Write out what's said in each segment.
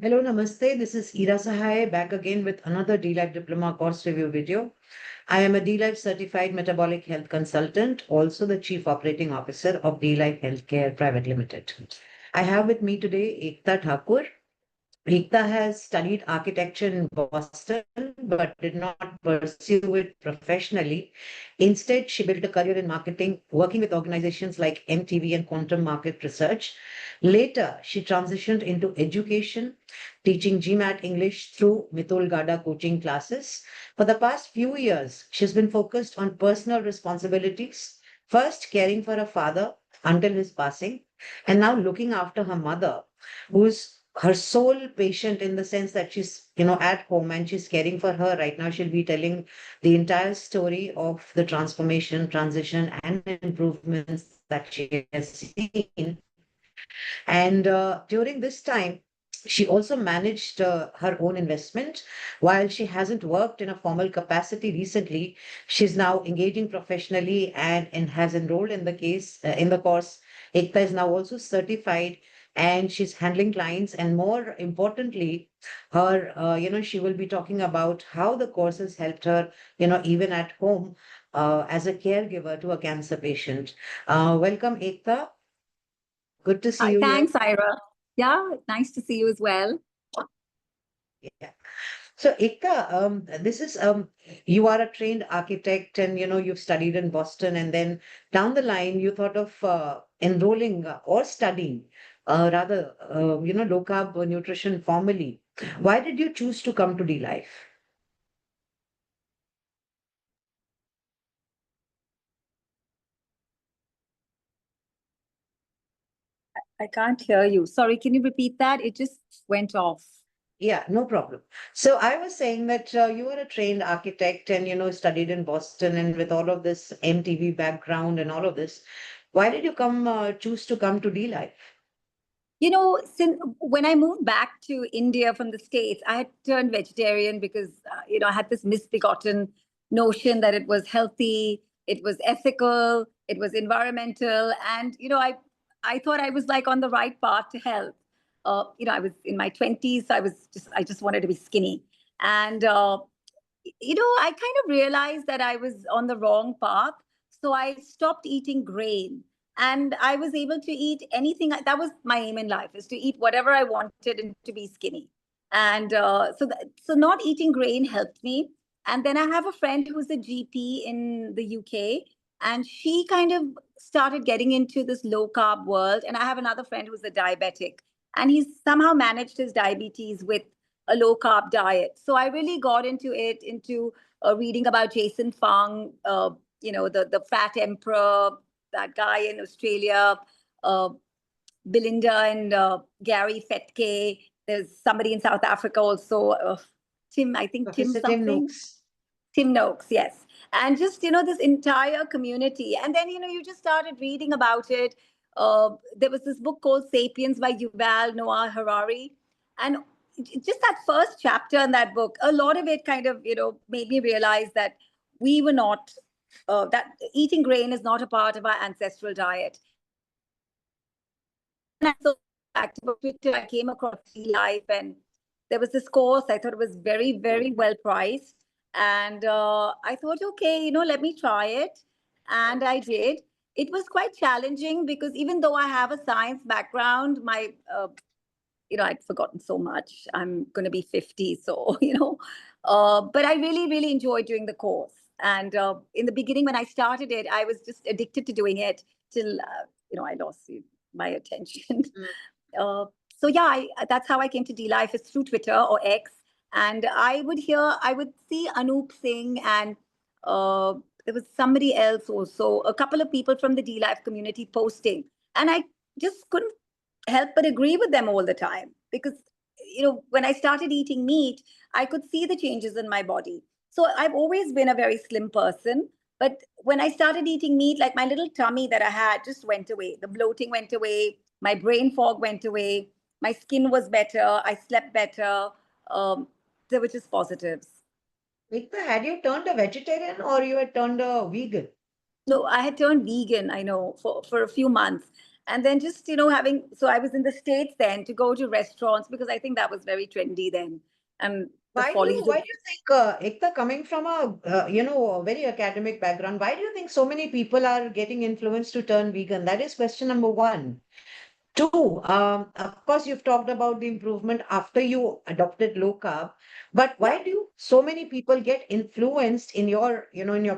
Hello, Namaste. This is Ira Sahai back again with another D-Life Diploma course review video. I am a D-Life certified metabolic health consultant, also the Chief Operating Officer of D-Life Healthcare Private Limited. I have with me today Ekta Thakur. Ekta has studied architecture in Boston but did not pursue it professionally. Instead, she built a career in marketing, working with organizations like MTV and Quantum Market Research. Later, she transitioned into education, teaching GMAT English through Mitul Gada coaching classes. For the past few years, she's been focused on personal responsibilities, first caring for her father until his passing, and now looking after her mother, who's her sole patient in the sense that she's at home and she's caring for her right now. She'll be telling the entire story of the transformation, transition, and improvements that she has seen. And during this time, she also managed her own investment. While she hasn't worked in a formal capacity recently, she's now engaging professionally and has enrolled in the course. Ekta is now also certified and she's handling clients. And more importantly, she will be talking about how the course has helped her, even at home as a caregiver to a cancer patient. Welcome, Ekta. Good to see Hi, you here. thanks, Ira. Yeah, nice to see you as well. Yeah. So, Ekta, this is you are a trained architect, and you've studied in Boston, and then down the line you thought of enrolling or studying, low carb nutrition formally. Why did you choose to come to D Life? I can't hear you. Sorry, can you repeat that? It just went off. Yeah, no problem. So I was saying that you are a trained architect and studied in Boston, and with all of this MTV background and all of this, why did you choose to come to D Life? Since when I moved back to India from the States, I had turned vegetarian because, I had this misbegotten notion that it was healthy, it was ethical, it was environmental. And, I thought I was like on the right path to health. I was in my 20s, so I just wanted to be skinny. And, I kind of realized that I was on the wrong path. So I stopped eating grain and I was able to eat anything. That was my aim in life, is to eat whatever I wanted and to be skinny. And so not eating grain helped me. And then I have a friend who's a GP in the UK, and she kind of started getting into this low carb world. And I have another friend who's a diabetic, and he's somehow managed his diabetes with a low carb diet. So I really got into it, into reading about Jason Fung, the fat emperor, that guy in Australia, uh, Belinda and Gary Fetke. There's somebody in South Africa also, Tim, I think Tim Professor Tim something. Noakes. Tim Noakes, yes. And just, this entire community. And then, you just started reading about it. There was this book called Sapiens by Yuval Noah Harari. And just that first chapter in that book, a lot of it kind of, made me realize that we were not, that eating grain is not a part of our ancestral diet. And I saw active on Twitter, I came across Life, and there was this course. I thought it was very, very well priced. And I thought, okay, let me try it. And I did. It was quite challenging because even though I have a science background, I'd forgotten so much. I'm going to be 50. So, but I really, really enjoyed doing the course. And in the beginning, when I started it, I was just addicted to doing it till, I lost my attention. So yeah, that's how I came to D Life, is through Twitter or X. And I would see Anoop Singh, and there was somebody else also, a couple of people from the D Life community posting. And I just couldn't help but agree with them all the time because, when I started eating meat, I could see the changes in my body. So I've always been a very slim person. But when I started eating meat, like my little tummy that I had just went away. The bloating went away. My brain fog went away. My skin was better. I slept better. There were just positives. Ekta, had you turned a vegetarian or you had turned a vegan? No, I had turned vegan, I know, for a few months. And then just, so I was in the States then to go to restaurants because I think that was very trendy then. And the follies Why of, do you think, Ekta, coming from a very academic background, why do you think so many people are getting influenced to turn vegan? That is question number one. Two, of course, you've talked about the improvement after you adopted low carb, but yeah. why do so many people get influenced in your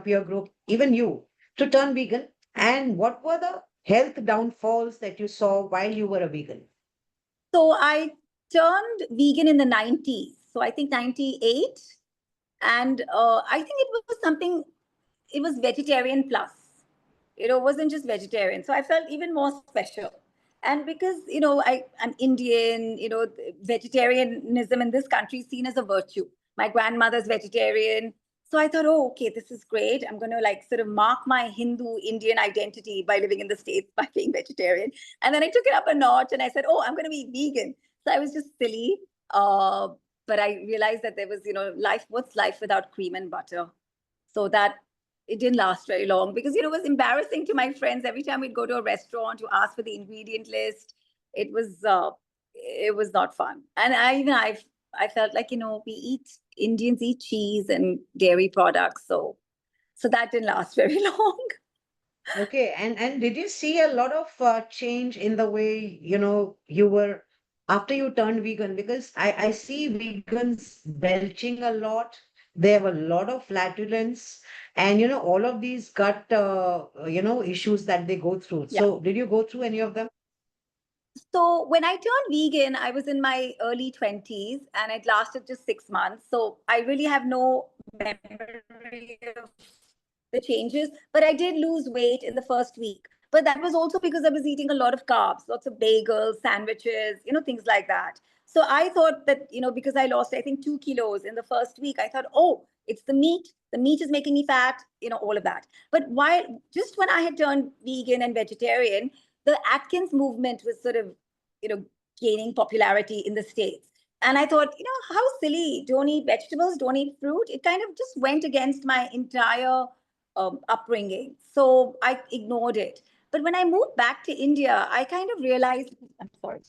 peer group, even you, to turn vegan? And what were the health downfalls that you saw while you were a vegan? So I turned vegan in the 90s. So I think 98. And I think it was something, it was vegetarian plus. It wasn't just vegetarian. So I felt even more special. And because, I'm Indian, vegetarianism in this country is seen as a virtue. My grandmother's vegetarian. So I thought, oh, okay, this is great. I'm going to like sort of mark my Hindu Indian identity by living in the States by being vegetarian. And then I took it up a notch and I said, oh, I'm going to be vegan. So I was just silly. But I realized that there was, what's life without cream and butter? So that it didn't last very long because it was embarrassing to my friends every time we'd go to a restaurant to ask for the ingredient list. It was not fun. And I felt like Indians eat cheese and dairy products, so that didn't last very long. Okay, and did you see a lot of change in the way, you were after you turned vegan? Because I see vegans belching a lot. They have a lot of flatulence and, all of these gut, issues that they go through. Yeah. So did you go through any of them? So when I turned vegan, I was in my early 20s and it lasted just 6 months. So I really have no memory of the changes, but I did lose weight in the first week. But that was also because I was eating a lot of carbs, lots of bagels, sandwiches, things like that. So I thought that, because I lost, I think, 2 kilos in the first week, I thought, oh, it's the meat. The meat is making me fat, all of that. But just when I had turned vegan and vegetarian, the Atkins movement was sort of, gaining popularity in the States. And I thought, how silly, don't eat vegetables, don't eat fruit. It kind of just went against my entire upbringing. So I ignored it. But when I moved back to India, I kind of realized, I'm sorry,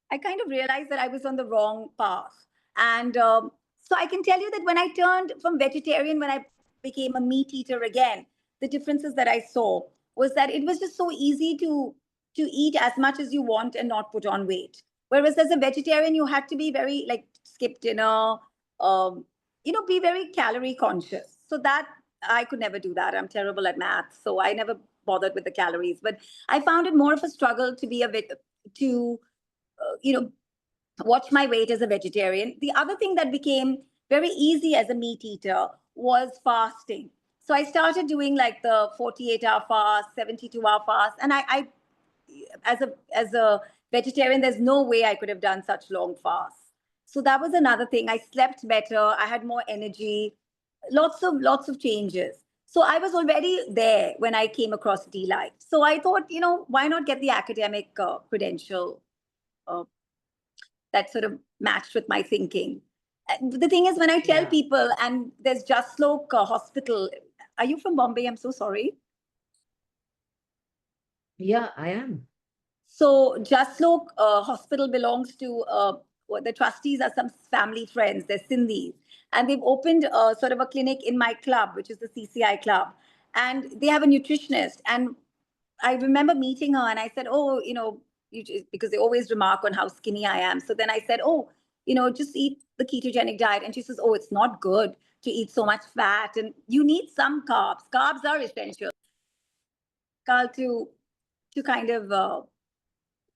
I kind of realized that I was on the wrong path. And so I can tell you that when I turned from vegetarian, when I became a meat eater again, the differences that I saw was that it was just so easy to eat as much as you want and not put on weight. Whereas as a vegetarian, you had to be very like skip dinner, be very calorie conscious. So that I could never do that. I'm terrible at math, so I never bothered with the calories. But I found it more of a struggle to be to watch my weight as a vegetarian. The other thing that became very easy as a meat eater was fasting. So I started doing like the 48-hour fast, 72-hour fast, and I as a vegetarian, there's no way I could have done such long fasts. So that was another thing. I slept better. I had more energy. Lots of changes. So I was already there when I came across D-Life. So I thought, why not get the academic credential uh, that sort of matched with my thinking. The thing is, when I tell Yeah. people, and there's Just Look Hospital. Are you from Bombay? I'm so sorry. Yeah, I am. So Just Look Hospital belongs to the trustees are some family friends. They're Sindhis, and they've opened sort of a clinic in my club, which is the CCI club, and they have a nutritionist. And I remember meeting her, and I said, "Oh, because they always remark on how skinny I am." So then I said, "Oh, just eat the ketogenic diet." And she says, "Oh, it's not good to eat so much fat, and you need some carbs. Carbs are essential." To kind of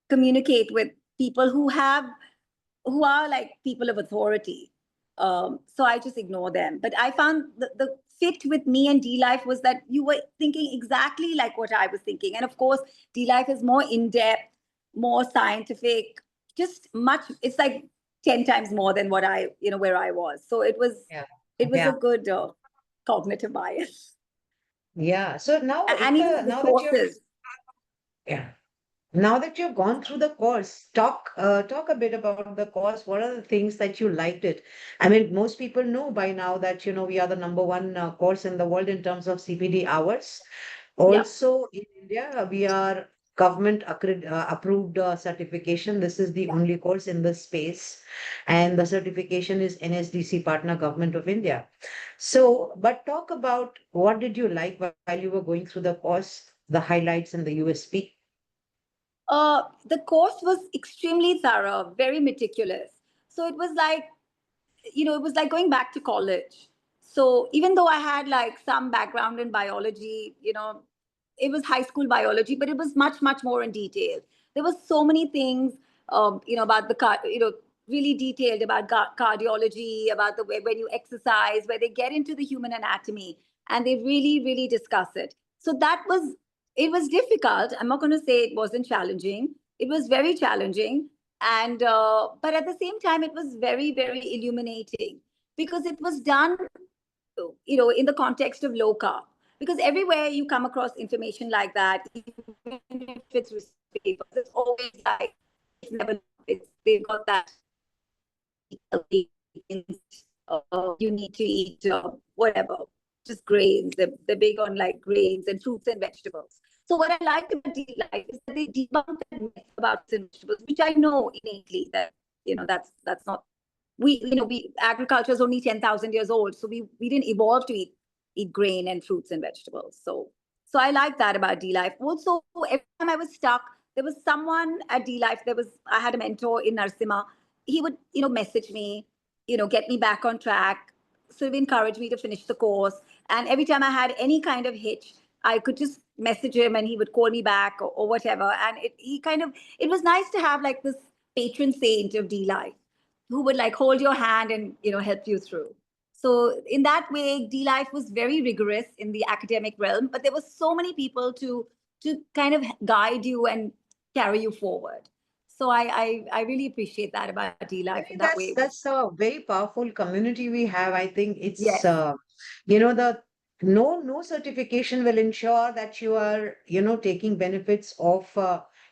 communicate with people who are like people of authority. So I just ignore them. But I found the fit with me and D-Life was that you were thinking exactly like what I was thinking. And of course, D-Life is more in-depth, more scientific, just much, it's like 10 times more than what where I was. So Yeah. it was Yeah. a good cognitive bias. Yeah. So now, And even Ekta, the sources. yeah. Now that you've gone through the course, talk a bit about the course. What are the things that you liked it? I mean, most people know by now that we are the number one course in the world in terms of CPD hours. Yeah. Also in India, we are government approved certification. This is the only course in this space, and the certification is NSDC Partner Government of India. So, but talk about what did you like while you were going through the course, the highlights and the USP. The course was extremely thorough, very meticulous. So it was like, it was like going back to college. So even though I had like some background in biology, it was high school biology, but it was much, much more in detail. There was so many things, about really detailed about cardiology, about the way when you exercise, where they get into the human anatomy and they really, really discuss it. So it was difficult. I'm not going to say it wasn't challenging. It was very challenging, and but at the same time it was very, very illuminating because it was done in the context of low carb, because everywhere you come across information like that, even if it's papers, it's always like it's never they've got that you need to eat whatever, just grains. They're big on like grains and fruits and vegetables. So what I liked about DLife is that they debunk that myth about fruits and vegetables, which I know innately that that's not we agriculture is only 10,000 years old, so we didn't evolve to eat grain and fruits and vegetables. So I like that about DLife. Also, every time I was stuck, there was someone at DLife. I had a mentor in Narsima. He would message me, get me back on track, sort of encourage me to finish the course. And every time I had any kind of hitch, I could just message him and he would call me back or whatever. And it was nice to have like this patron saint of DLife who would like hold your hand and help you through. So in that way, DLife was very rigorous in the academic realm, but there were so many people to kind of guide you and carry you forward. So I really appreciate that about I DLife in think that that's way. that's a very powerful community we have. I think it's Yes. the no certification will ensure that you are taking benefits of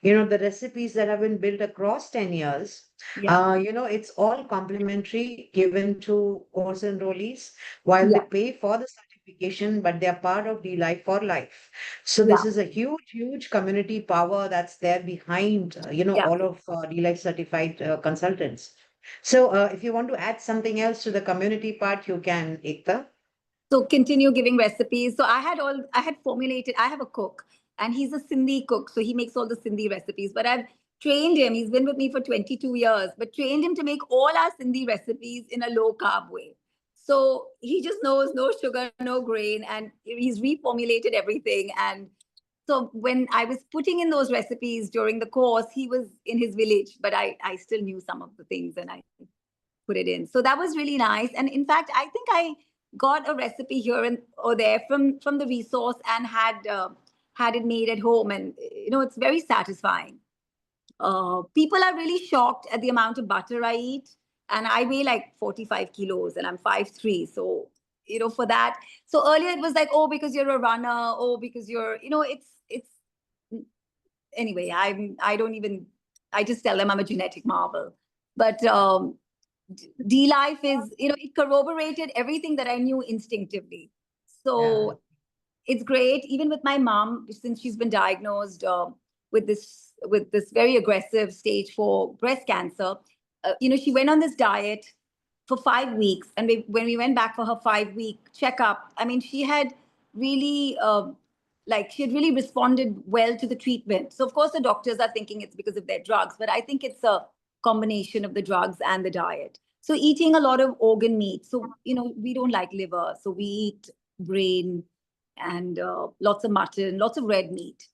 the recipes that have been built across 10 years. Yeah. It's all complimentary given to course enrollees while they Yeah. pay for the certification, but they are part of the Life for Life. So Yeah. this is a huge, huge community power that's there behind, Yeah. all of D-Life certified consultants. So if you want to add something else to the community part, you can, Ekta. So continue giving recipes. So I had formulated, I have a cook and he's a Sindhi cook. So he makes all the Sindhi recipes, but I've trained him. He's been with me for 22 years, but trained him to make all our Sindhi recipes in a low carb way. So he just knows no sugar, no grain, and he's reformulated everything. And so when I was putting in those recipes during the course, he was in his village, but I still knew some of the things and I put it in. So that was really nice. And in fact, I think I got a recipe here and or there from the resource and had it made at home, and it's very satisfying. People are really shocked at the amount of butter I eat, and I weigh like 45 kilos, and I'm 5'3". So for that. So earlier it was like, oh, because you're a runner, oh, because you're it's anyway. I don't even. I just tell them I'm a genetic marvel. But DLife is, it corroborated everything that I knew instinctively. Yeah. So it's great. Even with my mom, since she's been diagnosed with this very aggressive stage 4 breast cancer, she went on this diet for 5 weeks, and when we went back for her 5-week checkup, I mean, really, she had really responded well to the treatment. So of course, the doctors are thinking it's because of their drugs, but I think it's a combination of the drugs and the diet. So eating a lot of organ meat. So we don't like liver, so we eat brain and lots of mutton, lots of red meat.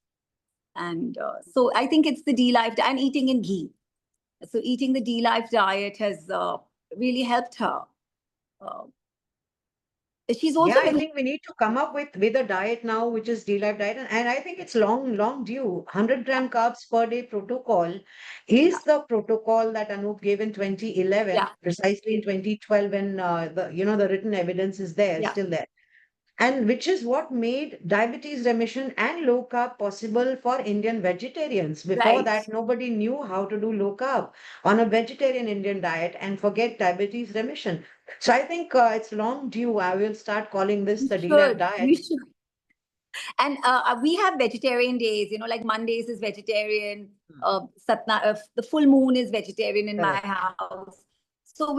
And so I think it's the DLife and eating in ghee. So eating the DLife diet has really helped her. Uh, she's Yeah, also I been, think we need to come up with a diet now, which is D-Life diet. And I think it's long due. 100 gram carbs per day protocol yeah, is the protocol that Anup gave in 2011, yeah, precisely in 2012, when the written evidence is there, yeah, still there. And which is what made diabetes remission and low carb possible for Indian vegetarians. Before right. that, nobody knew how to do low carb on a vegetarian Indian diet and forget diabetes remission. So I think it's long due. I will start calling this You the DLAB should, diet. you should. And we have vegetarian days, you know, like Mondays is vegetarian, the full moon is vegetarian in my Correct. house. So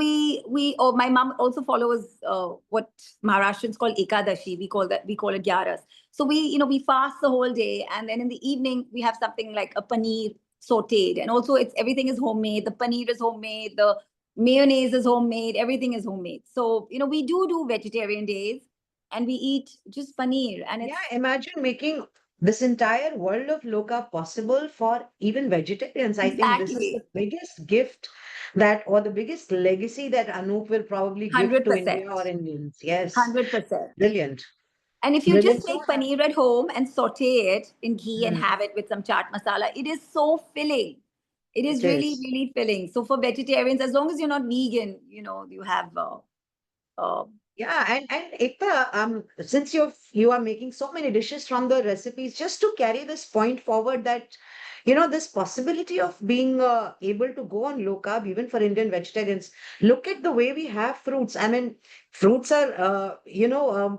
oh, my mom also follows what Maharashtrians call Ekadashi. We call it Gyaras. So we fast the whole day, and then in the evening we have something like a paneer sautéed, and also everything is homemade. The paneer is homemade. The mayonnaise is homemade. Everything is homemade. So we do vegetarian days, and we eat just paneer, and Yeah, it's imagine making this entire world of low carb possible for even vegetarians. I think this is the exactly biggest gift that, or the biggest legacy that Anup will probably give to 100%. India or Indians. Yes, 100%. brilliant, And if you brilliant. just So, make paneer at home and saute it in ghee and mm, have it with some chaat masala, it is so filling. It it is really, is. really filling. So for vegetarians, as long as you're not vegan, you have uh, Yeah, and Ekta, since you are making so many dishes from the recipes, just to carry this point forward that, this possibility of being able to go on low carb, even for Indian vegetarians, look at the way we have fruits. I mean, fruits are,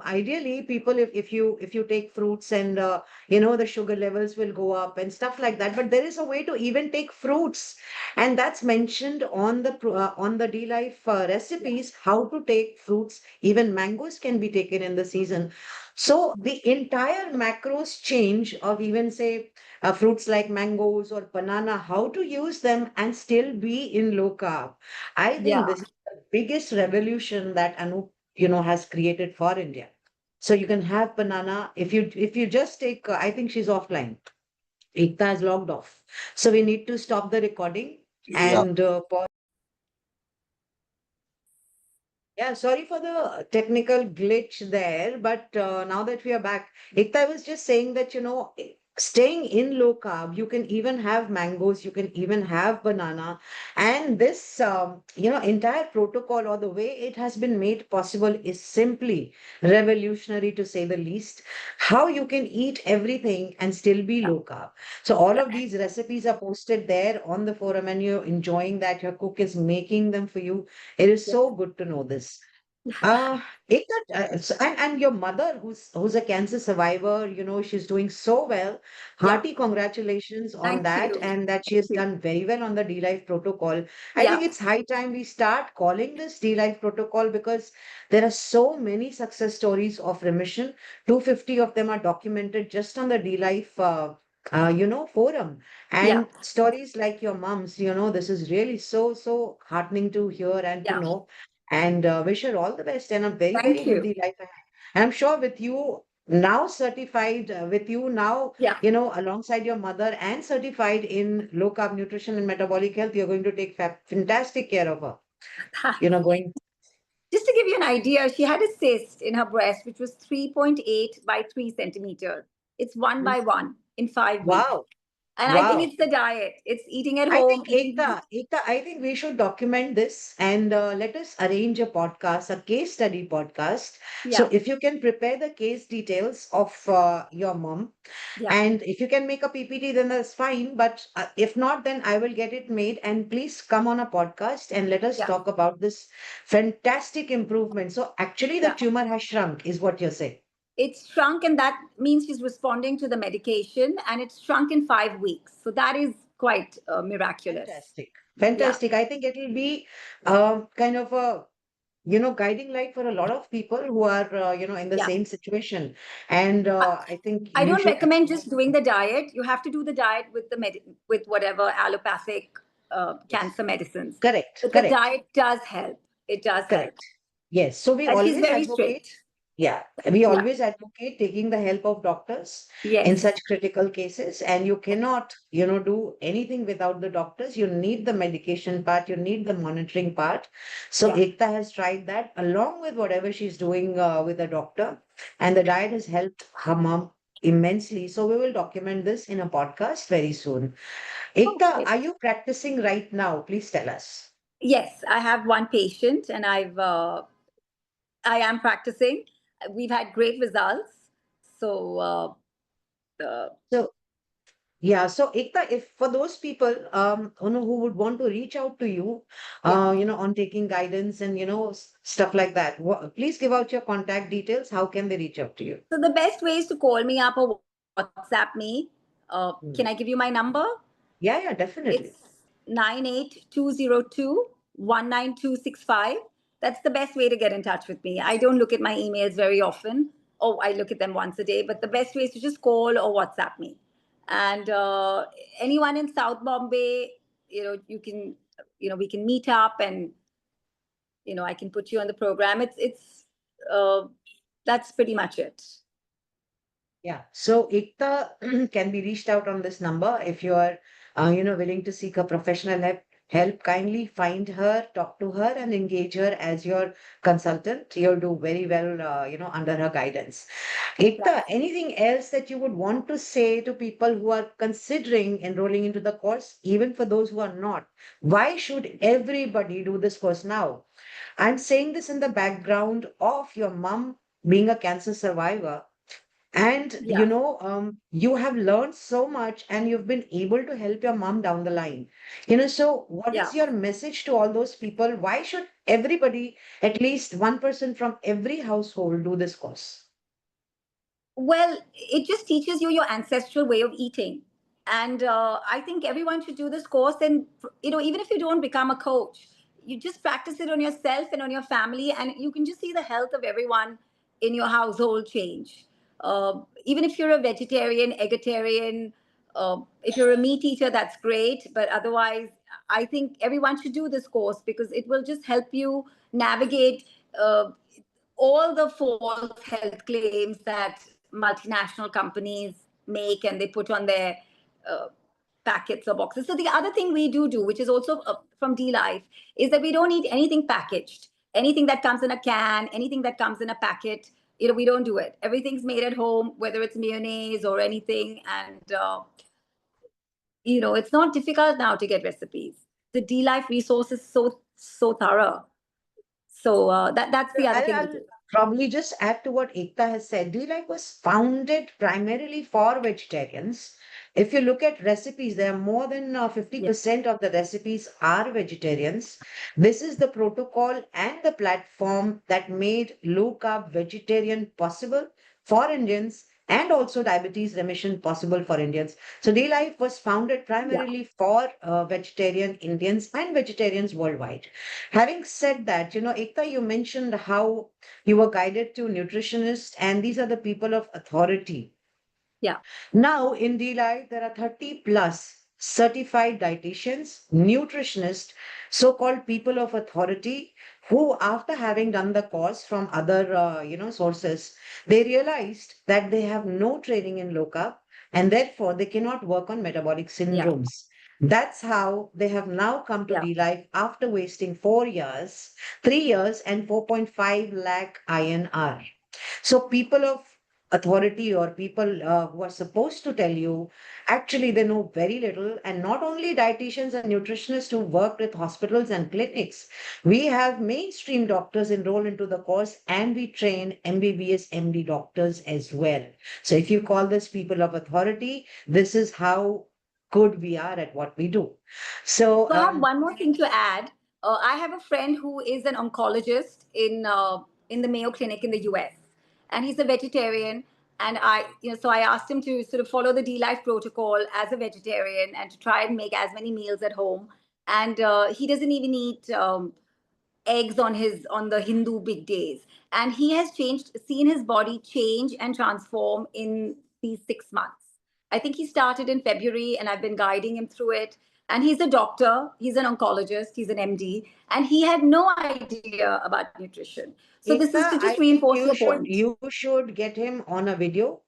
ideally people, if you take fruits and, the sugar levels will go up and stuff like that. But there is a way to even take fruits, and that's mentioned on the D Life yeah, recipes, how to take fruits. Even mangoes can be taken in the season. So the entire macros change of even say fruits like mangoes or banana, how to use them and still be in low carb. I think yeah, this is the biggest revolution that Anup, has created for India. So you can have banana if you just take. I think she's offline. Ekta has logged off. So we need to stop the recording Yeah. and pause. Yeah, sorry for the technical glitch there, but now that we are back, Ekta was just saying that, staying in low carb, you can even have mangoes, you can even have banana. And this, entire protocol or the way it has been made possible is simply revolutionary to say the least. How you can eat everything and still be yeah, low carb. So all yeah, of these recipes are posted there on the forum and you're enjoying that. Your cook is making them for you. It is yeah. so good to know this. Uh, Ekta, and your mother, who's a cancer survivor, she's doing so well. Yeah. Hearty congratulations on Thank that, you. and that she Thank has you. done very well on the D Life protocol. I think Yeah, it's high time we start calling this D Life protocol because there are so many success stories of remission. 250 of them are documented just on the D Life. Forum, yeah, and stories like your mom's, this is really so heartening to hear and to yeah. know, and wish her all the best and a very, very Thank you. healthy life ahead. And I'm sure with you now certified, with you now, Yeah. alongside your mother and certified in low carb nutrition and metabolic health, you're going to take fantastic care of her. Going, Just to give you an idea, she had a cyst in her breast, which was 3.8 by 3 centimeters. It's one mm, by one in 5 weeks. wow, And I think wow. it's the diet. It's eating at I home, think eating these. Ekta, I think we should document this and let us arrange a podcast, a case study podcast. So Yeah, if you can prepare the case details of your mom, yeah, and if you can make a PPT, then that's fine. But if not, then I will get it made. And please come on a podcast and let us yeah, talk about this fantastic improvement. So actually, the yeah. tumor has shrunk, is what you're saying. It's shrunk, and that means she's responding to the medication, and it's shrunk in 5 weeks. So that is quite miraculous. Fantastic. Yeah, Fantastic. I think it will be kind of a guiding light for a lot of people who are, in the yeah. same situation. And I, I think I you don't should recommend just doing absolutely. the diet. You have to do the diet with with whatever allopathic Yes. cancer medicines. Correct. But the Correct. diet does help. It does help. Correct. Yes. So we And she's always very advocate. strict. Yeah. We Yeah. always advocate taking the help of doctors in Yes. such critical cases. And you cannot, do anything without the doctors. You need the medication part. You need the monitoring part. So Yeah. Ekta has tried that along with whatever she's doing with the doctor. And the diet has helped her mom immensely. So we will document this in a podcast very soon. Ekta, Okay. are you practicing right now? Please tell us. Yes, I have one patient, and I am practicing. We've had great results. So So Yeah, so Ekta, if for those people who would want to reach out to you, Yeah. on taking guidance and stuff like that, please give out your contact details. How can they reach out to you? So the best way is to call me up or WhatsApp me. Can I Mm. give you my number? Yeah, yeah, It's definitely. 98202 19265. That's the best way to get in touch with me. I don't look at my emails very often. Oh, I look at them once a day, but the best way is to just call or WhatsApp me. And anyone in South Bombay, you can, we can meet up, and I can put you on the program. Uh, that's pretty much it. Yeah. So Ekta can be reached out on this number if you are, willing to seek a professional help. Kindly find her, talk to her, and engage her as your consultant. You'll do very well, under her guidance. Ekta, Right. anything else that you would want to say to people who are considering enrolling into the course, even for those who are not? Why should everybody do this course now? I'm saying this in the background of your mom being a cancer survivor, and Yeah. you have learned so much and you've been able to help your mom down the line. So what Yeah. is your message to all those people? Why should everybody, at least one person from every household, do this course? Well, it just teaches you your ancestral way of eating. And I think everyone should do this course. And, even if you don't become a coach, you just practice it on yourself and on your family, and you can just see the health of everyone in your household change. Even if you're a vegetarian, eggetarian, if you're a meat eater, that's great. But otherwise, I think everyone should do this course because it will just help you navigate all the false health claims that multinational companies make and they put on their uh, packets or boxes. So the other thing we do, which is also from D Life, is that we don't eat anything packaged. Anything that comes in a can, anything that comes in a packet, we don't do it. Everything's made at home, whether it's mayonnaise or anything. And it's not difficult now to get recipes. The D Life resource is so thorough. So that's the other thing we I'll do. probably just add to what Ekta has said. D-Life was founded primarily for vegetarians. If you look at recipes, there are more than Yeah. 50% of the recipes are vegetarians. This is the protocol and the platform that made low carb vegetarian possible for Indians, and also diabetes remission possible for Indians. So D-Life was founded Yeah. primarily for vegetarian Indians and vegetarians worldwide. Having said that, Ekta, you mentioned how you were guided to nutritionists, and these are the people of authority. Yeah. Now, in DLive, there are 30 plus certified dietitians, nutritionists, so-called people of authority, who, after having done the course from other, sources, they realized that they have no training in low carb, and therefore they cannot work on metabolic Yeah. syndromes. That's how they have now come to Yeah. DLive after wasting 4 years, 3 years, and 4.5 lakh INR. So people of authority, or people who are supposed to tell you, actually they know very little. And not only dietitians and nutritionists who work with hospitals and clinics, we have mainstream doctors enrolled into the course, and we train MBBS, MD doctors as well. So if you call this people of authority, this is how good we are at what we do. So So I have one more thing to add. I have a friend who is an oncologist in the Mayo Clinic in the US, and he's a vegetarian. And so I asked him to sort of follow the D Life protocol as a vegetarian and to try and make as many meals at home. And he doesn't even eat eggs on the Hindu big days. And he has seen his body change and transform in these 6 months. I think he started in February, and I've been guiding him through it. And he's a doctor, he's an oncologist, he's an MD, and he had no idea about nutrition. So this is Ekta, to just I think reinforce you your should point. you should get him on a video,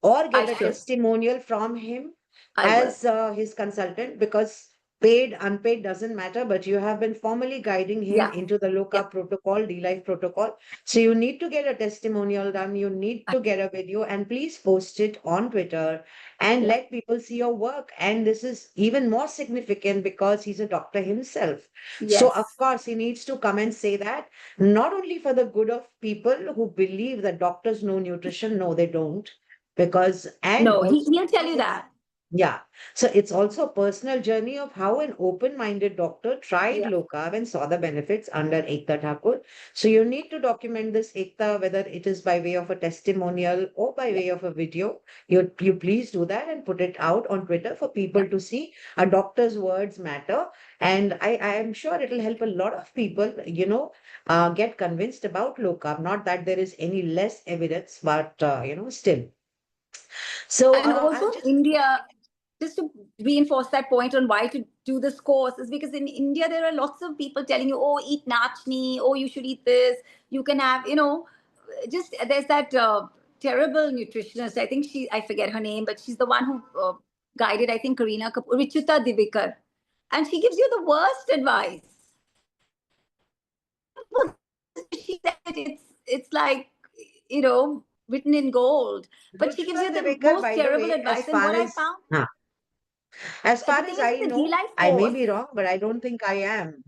or I get a should. testimonial from him I will. as his consultant, because paid, unpaid doesn't matter, but you have been formally guiding him Yeah. into the low Yeah. carb protocol, D-Life protocol. So you need to get a testimonial done. You need to get a video, and please post it on Twitter and Yeah. let people see your work. And this is even more significant because he's a doctor himself. So of Yes. course he needs to come and say that, not only for the good of people who believe that doctors know nutrition. No, they don't. Because, and No, also he'll tell you that. Yeah. So it's also a personal journey of how an open-minded doctor tried Yeah. low carb and saw the benefits under Ekta Thakur. So you need to document this, Ekta, whether it is by way of a testimonial or by Yeah. way of a video. You please do that and put it out on Twitter for Yeah. people to see. A doctor's words matter. And I am sure it'll help a lot of people, get convinced about low carb. Not that there is any less evidence, but, still. So And also I'm in just, India, just to reinforce that point on why to do this course, is because in India there are lots of people telling you, oh, eat nachni, oh, you should eat this. You can have, just there's that terrible nutritionist. I think I forget her name, but she's the one who guided, I think, Karina Kapoor, Richuta Divekar, and she gives you the worst advice. She said it's like, written in gold, but she gives Ruchita you the Devekar, most by the terrible way, advice. And what I found, as far the thing as is, with I the D know, Life I may course, be wrong, but I don't think I am.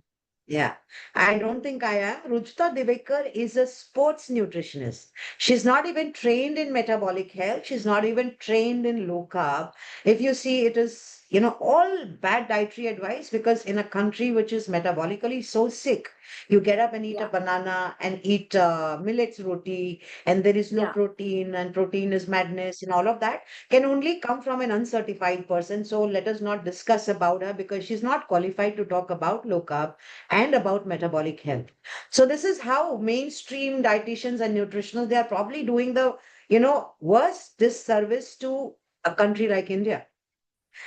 Yeah, I don't think I am. Ruchita Divekar is a sports nutritionist. She's not even trained in metabolic health. She's not even trained in low carb. If you see, it is, all bad dietary advice because in a country which is metabolically so sick, you get up and eat a yeah, banana and eat millets roti, and there is no yeah, protein, and protein is madness, and all of that can only come from an uncertified person. So let us not discuss about her because she's not qualified to talk about low carb and about metabolic health. So this is how mainstream dietitians and nutritionists, they are probably doing the, worst disservice to a country like India.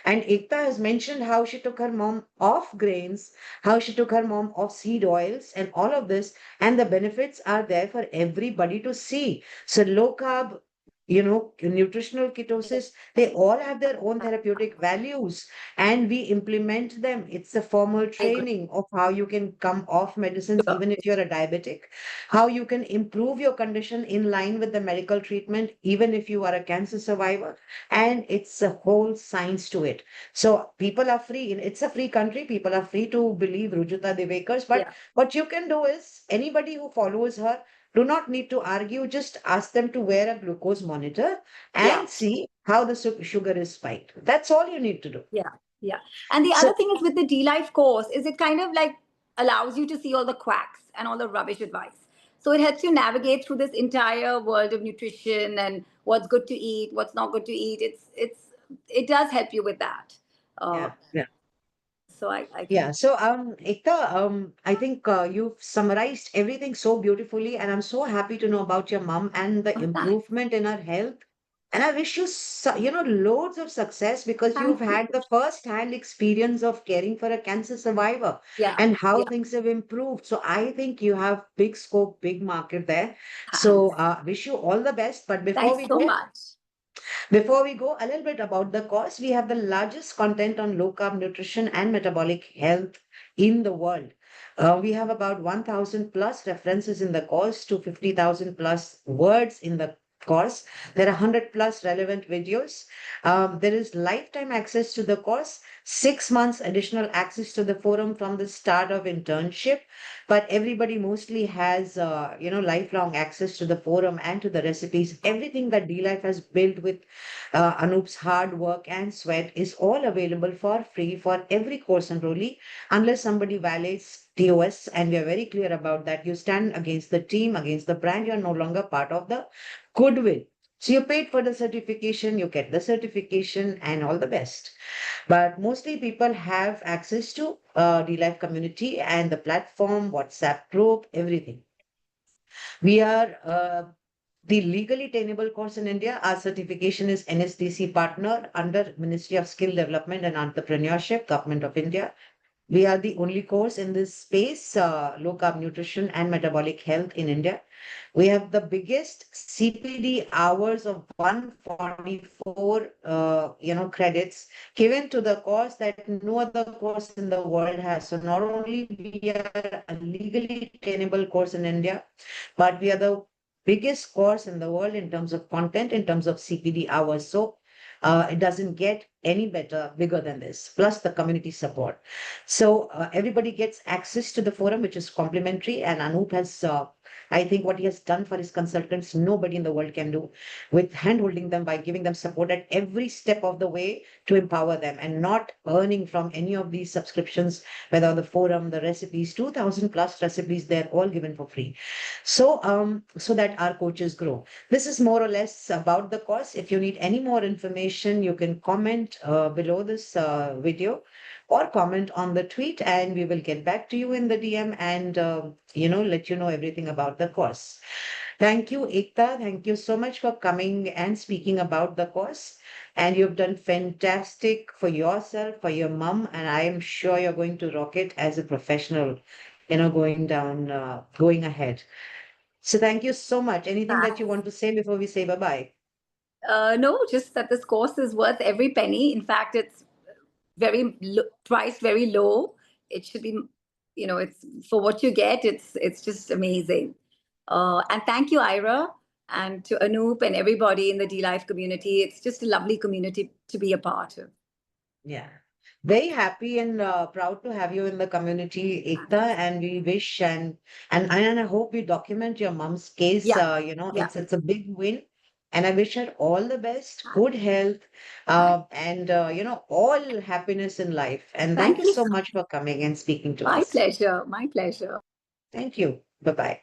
And Ekta has mentioned how she took her mom off grains, how she took her mom off seed oils, and all of this. And the benefits are there for everybody to see. So, low carb, nutritional ketosis, they all have their own therapeutic values, and we implement them. It's a formal I agree. training of how you can come off medicines, Sure. even if you're a diabetic, how you can improve your condition in line with the medical treatment, even if you are a cancer survivor, and it's a whole science to it. So people are free. It's a free country. People are free to believe Rujuta Devekars. But Yeah, what you can do is anybody who follows her, do not need to argue. Just ask them to wear a glucose monitor yeah, and see how the sugar is spiked. That's all you need to do. yeah, yeah. And the So other thing is with the D Life course is it kind of like allows you to see all the quacks and all the rubbish advice. So it helps you navigate through this entire world of nutrition and what's good to eat, what's not good to eat. It does help you with that. Uh, yeah, yeah. so I Yeah, think so Ekta, I think you've summarized everything so beautifully, and I'm so happy to know about your mom and the thanks. improvement in her health. And I wish you, loads of success because you've Thank you. had the first-hand experience of caring for a cancer survivor Yeah, and how yeah. things have improved. So I think you have big scope, big market there. So Thanks. wish you all the best. But Thanks so much. before we go, a little bit about the course. We have the largest content on low carb nutrition and metabolic health in the world. We have about 1,000 plus references in the course to 50,000 plus words in the course. There are 100 plus relevant videos. There is lifetime access to the course, 6 months additional access to the forum from the start of internship. But everybody mostly has, lifelong access to the forum and to the recipes. Everything that D-Life has built with Anoop's hard work and sweat is all available for free for every course enrollee, unless somebody violates TOS, and we are very clear about that. You stand against the team, against the brand, you're no longer part of the goodwill. So you paid for the certification, you get the certification, and all the best. But mostly people have access to D-Life community and the platform, WhatsApp group, everything. We are the legally tenable course in India. Our certification is NSDC partner under Ministry of Skill Development and Entrepreneurship, Government of India. We are the only course in this space, low carb nutrition and metabolic health in India. We have the biggest CPD hours of 144, credits given to the course that no other course in the world has. So not only we are a legally tenable course in India, but we are the biggest course in the world in terms of content, in terms of CPD hours. So it doesn't get any better, bigger than this, plus the community support. So everybody gets access to the forum, which is complimentary. And Anoop has I think what he has done for his consultants, nobody in the world can do, with handholding them by giving them support at every step of the way to empower them and not earning from any of these subscriptions, whether the forum, the recipes, 2000 plus recipes, they're all given for free. So that our coaches grow. This is more or less about the course. If you need any more information, you can comment below this video or comment on the tweet, and we will get back to you in the DM and let you know everything about the course. Thank you, Ekta. Thank you so much for coming and speaking about the course. And you've done fantastic for yourself, for your mom, and I am sure you're going to rock it as a professional, going ahead. So thank you so much. Anything that you want to say before we say bye-bye? No, just that this course is worth every penny. In fact, it's priced very low. It should be, it's for what you get. It's just amazing. And thank you, Ira, and to Anoop and everybody in the D-Life community. It's just a lovely community to be a part of. Yeah. Very happy and proud to have you in the community, Ekta, and we wish and I hope you document your mom's case. Yeah. It's a big win, and I wish her all the best, good health, and all happiness in life. And thank you so much for coming and speaking to My us. pleasure. My pleasure. Thank you. Bye bye.